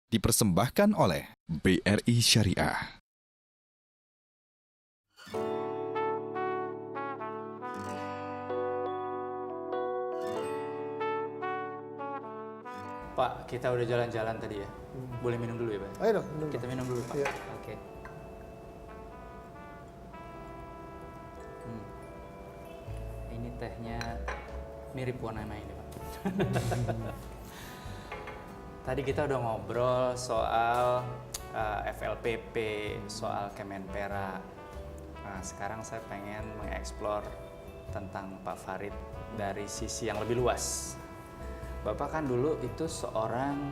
Dipersembahkan oleh BRI Syariah. Pak, kita udah jalan-jalan tadi ya. Boleh minum dulu ya, Pak? Ayo dong, minum Kita dong. minum dulu, Pak. Iya. Oke. Ini tehnya mirip warnanya ini, Pak. Tadi kita udah ngobrol soal FLPP, soal Kemenpera. Nah, sekarang saya pengen mengeksplor tentang Pak Farid dari sisi yang lebih luas. Bapak kan dulu itu seorang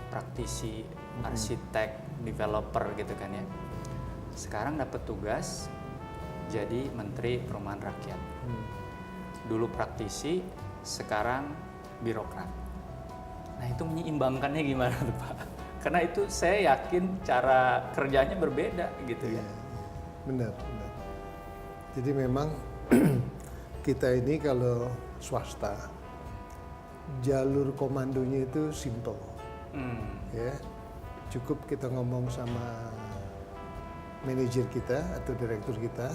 praktisi, arsitek, developer gitu kan ya. Sekarang dapat tugas jadi Menteri Perumahan Rakyat. Dulu praktisi, sekarang birokrat. Nah, itu menyeimbangkannya gimana tuh, Pak? Karena itu saya yakin cara kerjanya berbeda gitu ya. Benar. Jadi memang kita ini kalau swasta, jalur komandonya itu simple. Ya, cukup kita ngomong sama manajer kita atau direktur kita,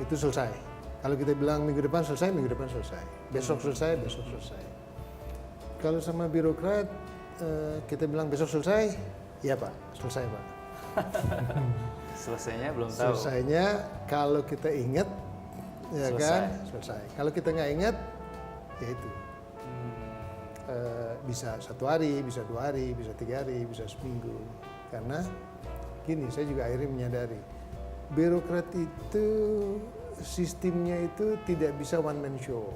itu selesai. Kalau kita bilang minggu depan selesai, minggu depan selesai. Besok selesai, besok selesai. Kalau sama birokrat, kita bilang besok selesai, ya Pak, selesai Pak. Selesainya belum tahu. Selesainya kalau kita ingat, ya Selesai. kan, selesai. Kalau kita nggak ingat, ya itu. Bisa 1 hari, bisa 2 hari, bisa 3 hari, bisa seminggu. Karena gini, saya juga akhirnya menyadari, birokrat itu sistemnya itu tidak bisa one man show.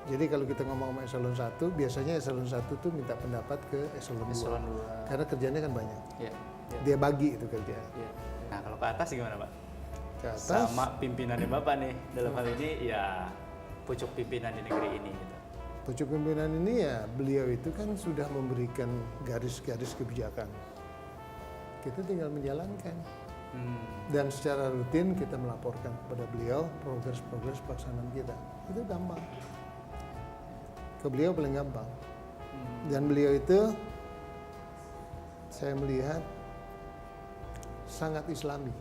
Jadi kalau kita ngomong sama eselon 1, biasanya eselon 1 tuh minta pendapat ke eselon 2. Eselon 2. Karena kerjanya kan banyak. Ya. Dia bagi itu kerja. Ya. Nah, kalau ke atas gimana, Pak? Ke atas, Sama pimpinannya Bapak nih, dalam hal ini ya pucuk pimpinan di negeri ini gitu. pucuk pimpinan ini ya beliau itu kan sudah memberikan garis-garis kebijakan. Kita tinggal menjalankan. Dan secara rutin kita melaporkan kepada beliau progres-progres pelaksanaan kita. Itu gampang. Ke beliau paling gampang. Dan beliau itu saya melihat sangat islami.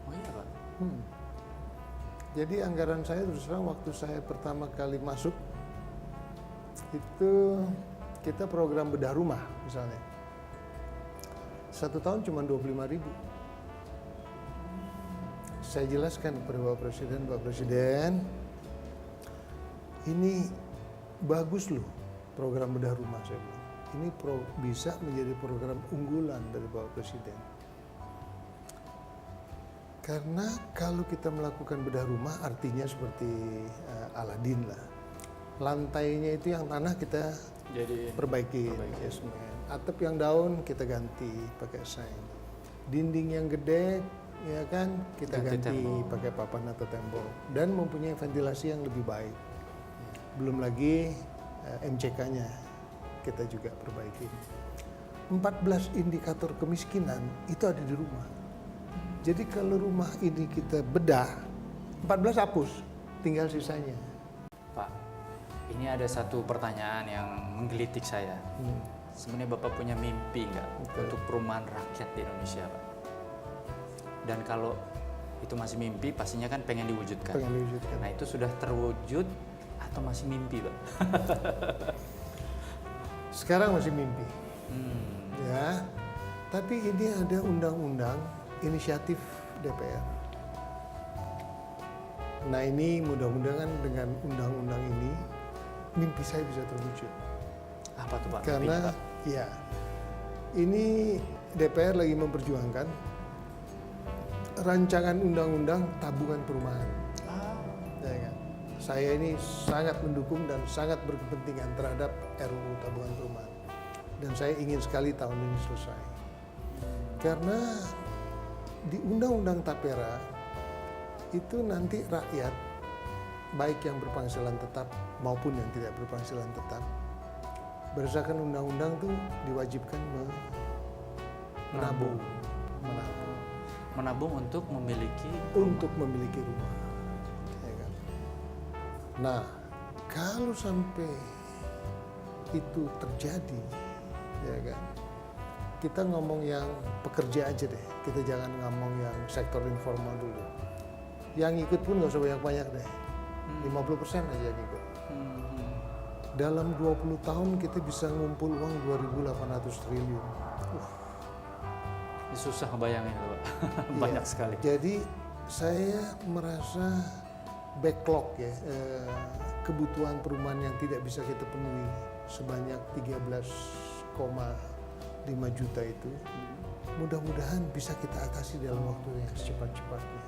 Oh iya, Pak. Jadi anggaran saya terus terang waktu saya pertama kali masuk itu kita program bedah rumah misalnya. 1 tahun cuma 25.000. Saya jelaskan kepada Bapak Presiden, ini bagus loh program bedah rumah, saya bilang. Ini bisa menjadi program unggulan dari Bapak Presiden. Karena kalau kita melakukan bedah rumah artinya seperti Aladin lah. Lantainya itu yang tanah kita Jadi perbaiki. Atap yang daun kita ganti pakai sign. Dinding yang gede ya kan kita ganti pakai papan atau tembok dan mempunyai ventilasi yang lebih baik. Belum lagi MCK-nya kita juga perbaiki. 14 indikator kemiskinan itu ada di rumah. Jadi kalau rumah ini kita bedah, 14 hapus, tinggal sisanya. Pak, ini ada satu pertanyaan yang menggelitik saya. Sebenarnya Bapak punya mimpi nggak untuk perumahan rakyat di Indonesia, Pak? Dan kalau itu masih mimpi, pastinya kan pengen diwujudkan. Pengen diwujudkan. Nah, itu sudah terwujud atau masih mimpi, Pak? Sekarang masih mimpi. Ya, tapi ini ada undang-undang inisiatif DPR. Nah ini mudah-mudahan dengan undang-undang ini mimpi saya bisa terwujud. Apa tuh, Pak? Karena mimpi, Pak? ya ini DPR lagi memperjuangkan rancangan undang-undang tabungan perumahan. Ya kan? Saya ini sangat mendukung dan sangat berkepentingan terhadap RUU tabungan perumahan. Dan saya ingin sekali tahun ini selesai. Karena di Undang-Undang Tapera itu nanti rakyat baik yang berpenghasilan tetap maupun yang tidak berpenghasilan tetap berdasarkan undang-undang tuh diwajibkan menabung Menabung untuk memiliki rumah. Ya kan? Nah, kalau sampai itu terjadi, ya kan, kita ngomong yang pekerja aja deh, kita jangan ngomong yang sektor informal dulu. Yang ikut pun nggak usah banyak-banyak deh, 50% aja yang ikut. Dalam 20 tahun kita bisa ngumpul uang 2.800 triliun. Ini susah ngebayangin Pak. Banyak sekali. Jadi saya merasa backlog ya, kebutuhan perumahan yang tidak bisa kita penuhi sebanyak 13,5 juta itu, mudah-mudahan bisa kita atasi dalam waktu yang secepat-cepatnya.